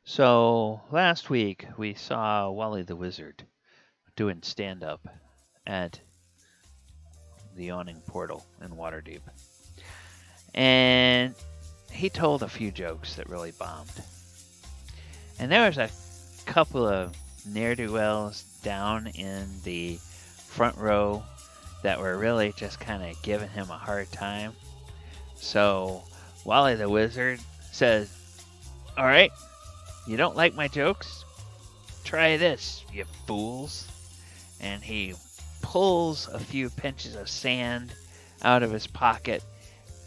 So last week we saw Wally the Wizard doing stand up at the Yawning Portal in Waterdeep. And he told a few jokes that really bombed. And there was a couple of ne'er-do-wells down in the front row that were really just kind of giving him a hard time. So Wally the Wizard says, "All right, you don't like my jokes? Try this, you fools." And he pulls a few pinches of sand out of his pocket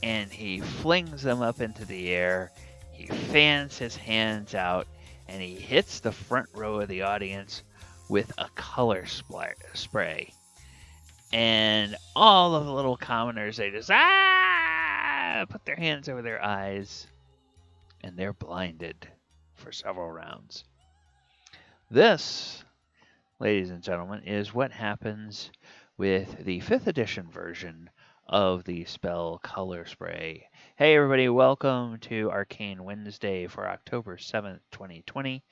and he flings them up into the air. He fans his hands out and he hits the front row of the audience with a color spray. And all of the little commoners, they just put their hands over their eyes and they're blinded for several rounds. This, ladies and gentlemen, is what happens with the 5th edition version of the spell Color Spray. Hey everybody, welcome to Arcane Wednesday for October 7th, 2020.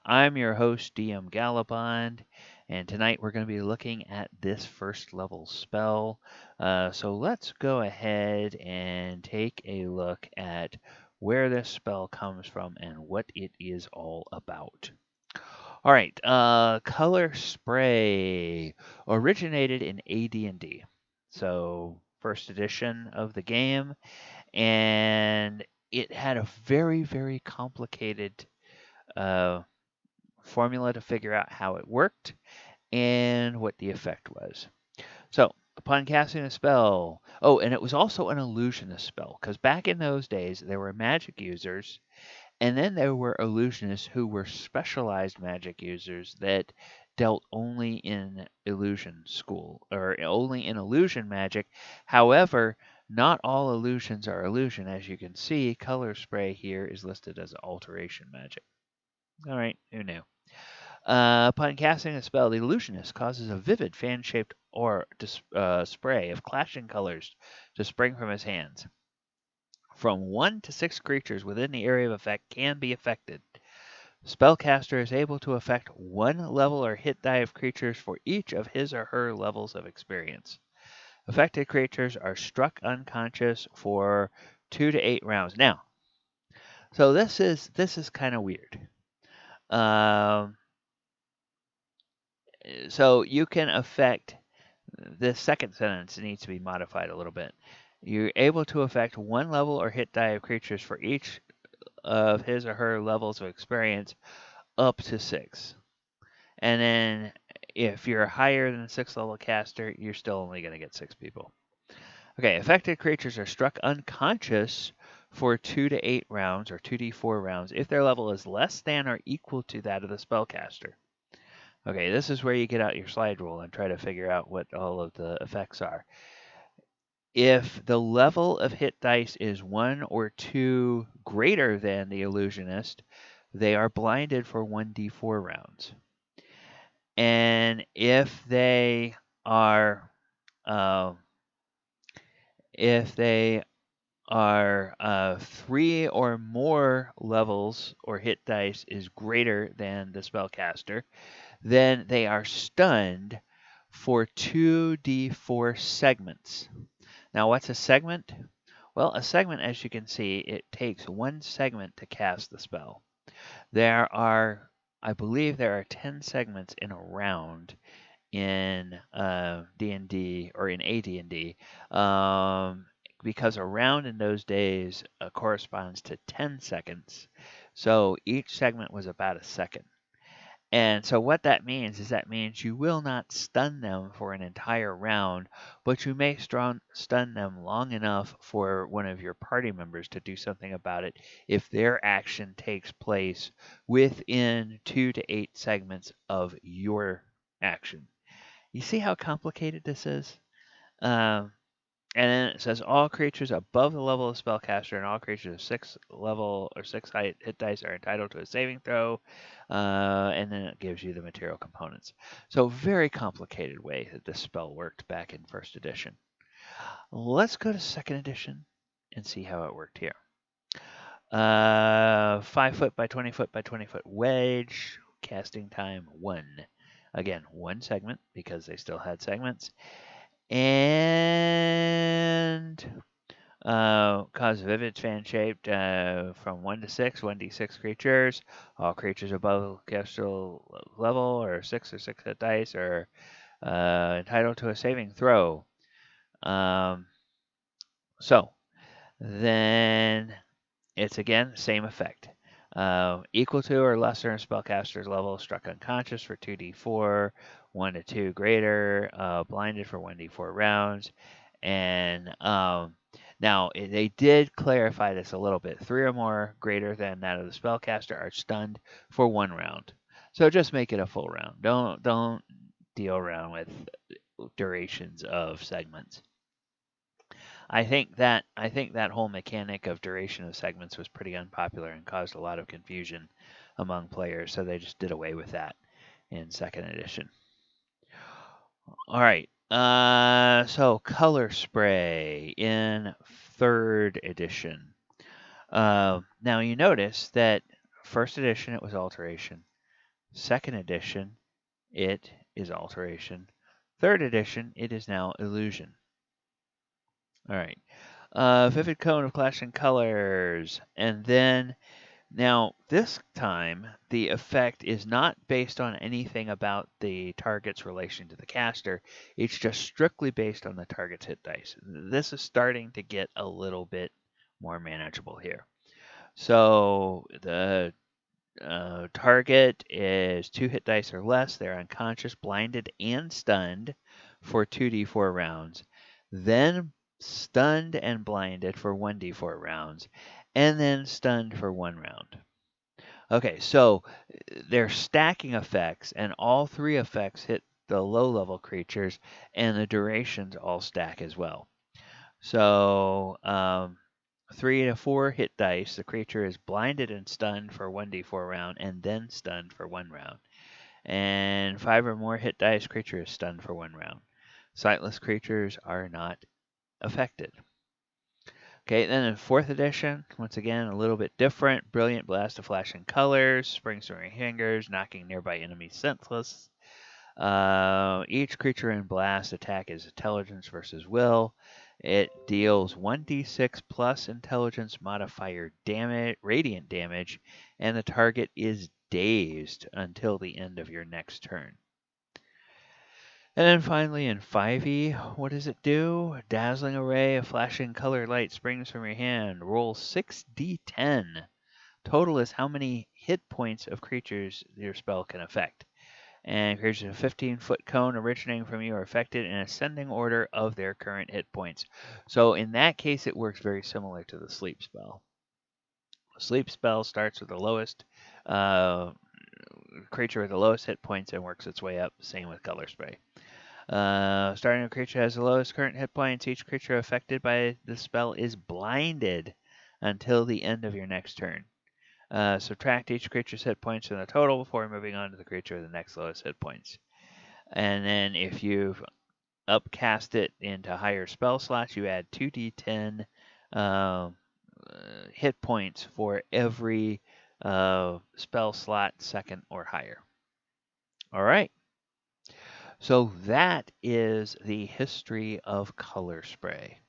I'm your host, DM Gallibond, and tonight we're going to be looking at this first level spell. So let's go ahead and take a look at where this spell comes from and what it is all about. All right, Color Spray originated in AD&D, so first edition of the game, and it had a very, very complicated formula to figure out how it worked and what the effect was. So, upon casting a spell, and it was also an illusionist spell, because back in those days there were magic users. And then there were illusionists who were specialized magic users that dealt only in illusion school or only in illusion magic. However, not all illusions are illusion. As you can see, color spray here is listed as alteration magic. All right, who knew? Upon casting a spell, the illusionist causes a vivid fan-shaped spray of clashing colors to spring from his hands. From 1 to 6 creatures within the area of effect can be affected. Spellcaster is able to affect one level or hit die of creatures for each of his or her levels of experience. Affected creatures are struck unconscious for 2 to 8 rounds. Now, so this is kind of weird. So you can affect the second sentence needs to be modified a little bit. You're able to affect one level or hit die of creatures for each of his or her levels of experience up to 6. And then if you're higher than a 6th level caster, you're still only going to get 6 people. Okay, affected creatures are struck unconscious for 2 to 8 rounds or 2d4 rounds if their level is less than or equal to that of the spellcaster. Okay, this is where you get out your slide rule and try to figure out what all of the effects are. If the level of hit dice is 1 or 2 greater than the illusionist, they are blinded for 1d4 rounds. And if they are 3 or more levels or hit dice is greater than the spellcaster, then they are stunned for 2d4 segments. Now, what's a segment? Well, a segment, as you can see, it takes one segment to cast the spell. I believe there are 10 segments in a round in D&D or in AD&D, because a round in those days corresponds to 10 seconds. So each segment was about a second. And so what that means is you will not stun them for an entire round, but you may stun them long enough for one of your party members to do something about it if their action takes place within 2 to 8 segments of your action. You see how complicated this is? And then it says all creatures above the level of spellcaster and all creatures of 6 level or 6 hit dice are entitled to a saving throw. And then it gives you the material components. So very complicated way that this spell worked back in first edition. Let's go to second edition and see how it worked here. 5 foot by 20 foot by 20 foot wedge. Casting time 1. Again, 1 segment because they still had segments. And cause vivid fan shaped from 1 to 6, 1d6 creatures. All creatures above caster level or 6 hit dice are entitled to a saving throw. So then it's again same effect. Equal to or lesser than spellcaster's level, struck unconscious for 2d4, 1 to 2 greater, blinded for 1d4 rounds. And now they did clarify this a little bit. 3 or more greater than that of the spellcaster are stunned for 1 round. So just make it a full round. Don't deal around with durations of segments. I think that whole mechanic of duration of segments was pretty unpopular and caused a lot of confusion among players, so they just did away with that in 2nd edition. All right. So color spray in 3rd edition. Now you notice that 1st edition it was alteration. 2nd edition it is alteration. 3rd edition it is now illusion. All right. Vivid cone of clashing colors. And then, now this time, the effect is not based on anything about the target's relation to the caster. It's just strictly based on the target's hit dice. This is starting to get a little bit more manageable here. So the target is 2 hit dice or less. They're unconscious, blinded, and stunned for 2d4 rounds. Then stunned and blinded for 1d4 rounds, and then stunned for 1 round. Okay, so they're stacking effects, and all 3 effects hit the low-level creatures, and the durations all stack as well. So 3 to 4 hit dice, the creature is blinded and stunned for 1d4 round, and then stunned for 1 round. And 5 or more hit dice, creature is stunned for 1 round. Sightless creatures are not affected. Okay, then in 4th edition, once again, a little bit different. Brilliant blast of flashing colors, springs from your fingers, knocking nearby enemies senseless. Each creature in blast attack is intelligence versus will. It deals 1d6 plus intelligence modifier damage, radiant damage, and the target is dazed until the end of your next turn. And then finally in 5e, what does it do? Dazzling array of flashing colored light springs from your hand. Roll 6d10. Total is how many hit points of creatures your spell can affect. And creatures in a 15-foot cone originating from you are affected in ascending order of their current hit points. So in that case, it works very similar to the sleep spell. Sleep spell starts with the lowest creature with the lowest hit points and works its way up. Same with color spray. Starting a creature has the lowest current hit points. Each creature affected by the spell is blinded until the end of your next turn. Subtract each creature's hit points from the total before moving on to the creature with the next lowest hit points. And then if you've upcast it into higher spell slots, you add 2d10 hit points for every spell slot second or higher. All right. So that is the history of color spray.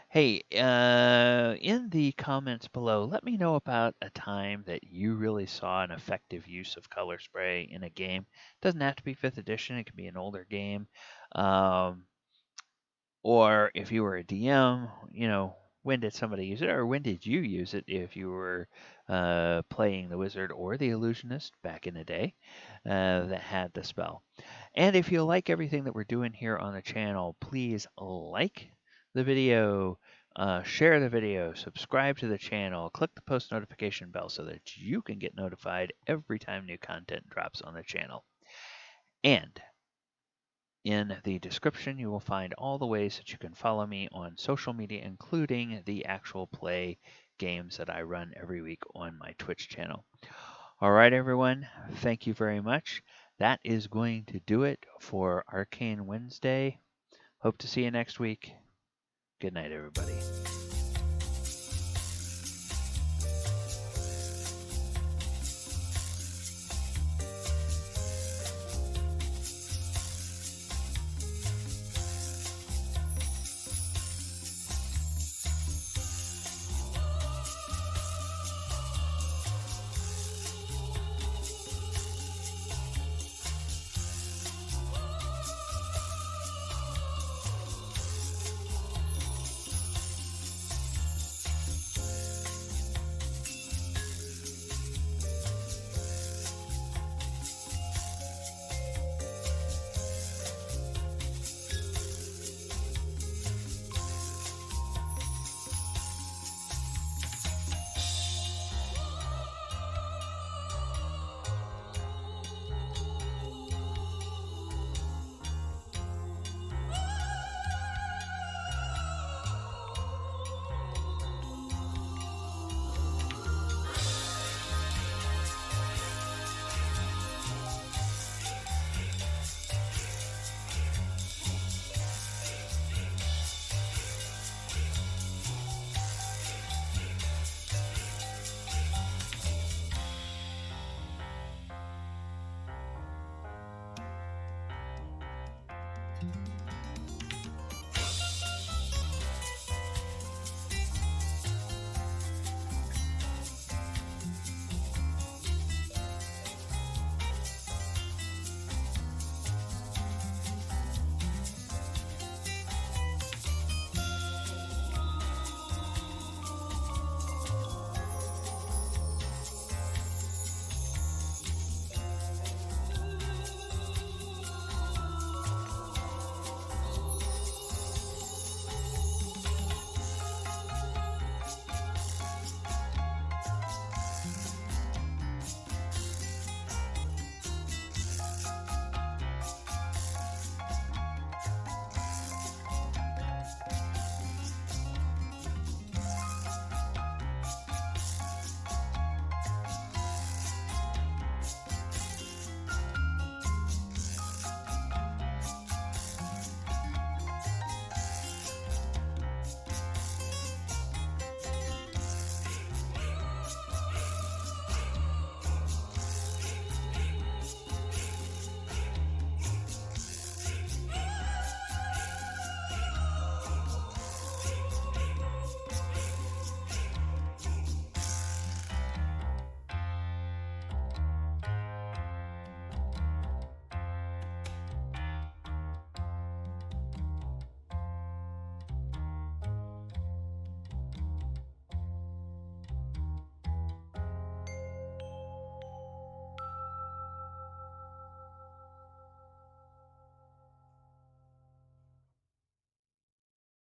Hey, in the comments below, let me know about a time that you really saw an effective use of color spray in a game. It doesn't have to be 5th edition, it can be an older game. Or if you were a DM, when did somebody use it, or when did you use it if you were playing the wizard or the illusionist back in the day that had the spell. And if you like everything that we're doing here on the channel, please like the video, share the video, subscribe to the channel, click the post notification bell so that you can get notified every time new content drops on the channel. And in the description, you will find all the ways that you can follow me on social media, including the actual play games that I run every week on my Twitch channel. All right, everyone, thank you very much. That is going to do it for Arcane Wednesday. Hope to see you next week. Good night, everybody.